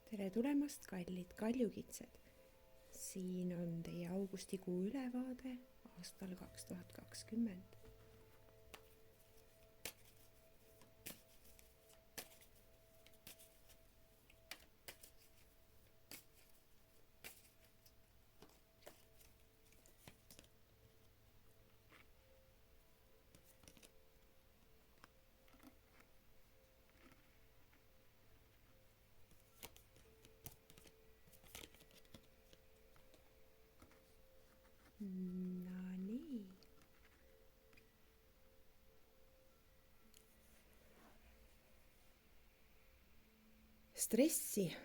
Tere tulemast, kallid kaljukitsed! Siin on teie augustikuu ülevaade aastal 2020. No nii. Stressi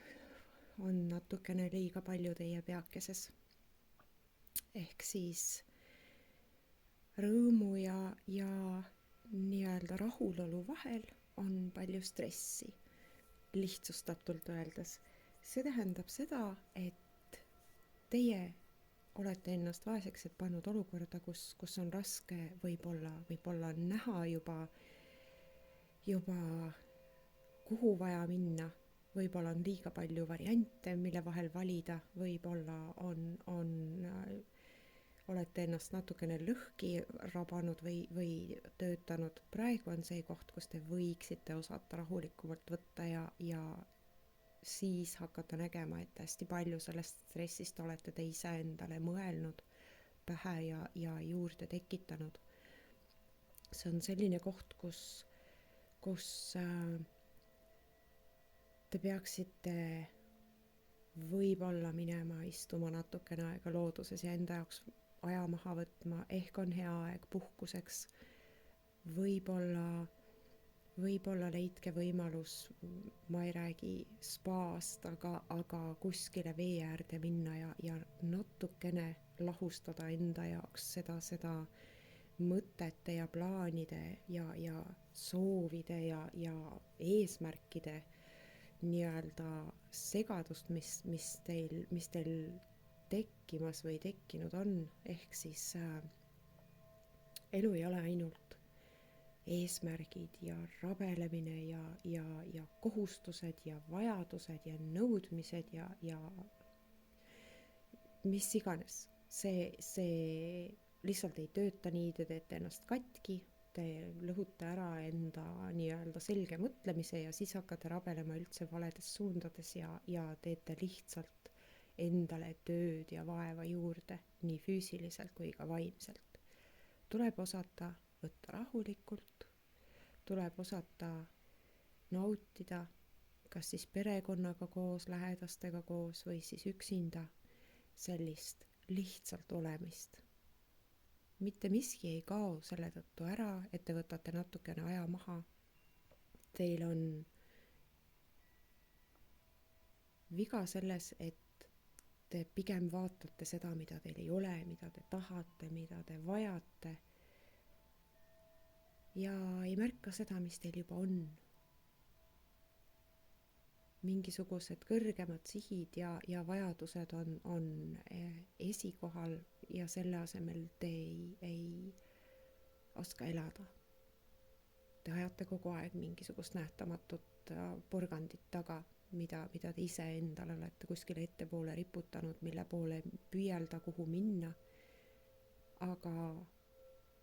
on natukene liiga palju teie peakeses. Ehk siis rõõmu ja nii-öelda rahulolu vahel on palju stressi, lihtsustatult öeldes. See tähendab seda, et teie olete ennast vaeseks pannud olukorda, kus on raske võib-olla näha juba kuhu vaja minna, võib-olla on liiga palju variante, mille vahel valida, võib-olla olete ennast natukene lõhki rabanud või töötanud. Praegu on see koht, kus te võiksite osata rahulikumalt võtta ja siis hakata nägema, et hästi palju sellest stressist olete te ise endale mõelnud pähe ja juurde tekitanud. See on selline koht, kus te peaksite võib-olla minema istuma natukene aega looduses ja enda jaoks aja maha võtma, ehk on hea aeg puhkuseks. Võib-olla leidke võimalus, ma ei räägi spaast, aga kuskile vee äärde minna ja natukene lahustada enda jaoks seda mõtete ja plaanide ja soovide ja eesmärkide nii-öelda segadust, mis teil tekkimas või tekkinud on. Ehk siis elu ei ole ainult eesmärgid ja rabelemine ja kohustused ja vajadused ja nõudmised ja mis iganes. See lihtsalt ei tööta nii, te teete ennast katki, te lõhute ära enda nii-öelda selge mõtlemise ja siis hakkate rabelema üldse valedes suundades ja teete lihtsalt endale tööd ja vaeva juurde, nii füüsiliselt kui ka vaimselt. Tuleb osata võtta rahulikult, tuleb osata nautida, kas siis perekonnaga koos, lähedastega koos või siis üksinda, sellist lihtsalt olemist. Mitte miski ei kao selle tõttu ära, et te võtate natukene aja maha. Teil on viga selles, et te pigem vaatate seda, mida teil ei ole, mida te tahate, mida te vajate, ja ei märka seda, mis teil juba on. Mingisugused kõrgemad sihid ja vajadused on esikohal ja selle asemel te ei oska elada. Te ajate kogu aeg mingisugust nähtamatut porgandit taga, mida te ise endale olete kuskile ettepoole riputanud, mille poole püüelda, kuhu minna. Aga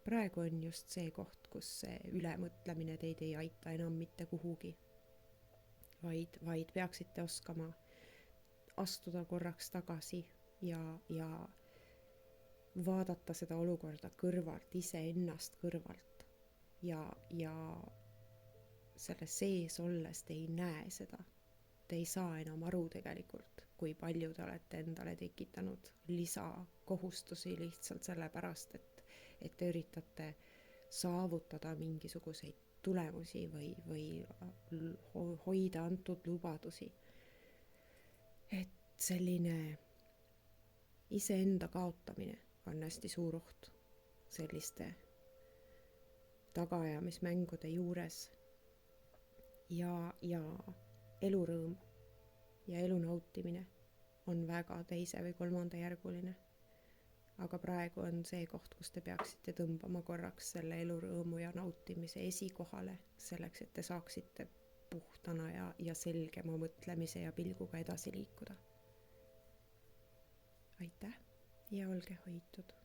praegu on just see koht, kus see ülemõtlemine teid ei aita enam mitte kuhugi, vaid peaksite oskama astuda korraks tagasi ja vaadata seda olukorda kõrvalt, iseennast kõrvalt ja selle sees olles te ei näe seda. Te ei saa enam aru tegelikult, kui palju te olete endale tekitanud lisakohustusi lihtsalt sellepärast, et te üritate saavutada mingisuguseid tulemusi või hoida antud lubadusi. Et selline iseenda kaotamine on hästi suur oht selliste tagaajamismängude juures ja elurõõm ja elu nautimine on väga teise või kolmanda järguline. Aga praegu on see koht, kus te peaksite tõmbama korraks selle elurõõmu ja nautimise esikohale, selleks, et te saaksite puhtana ja selgema mõtlemise ja pilguga edasi liikuda. aitäh ja olge hoitud!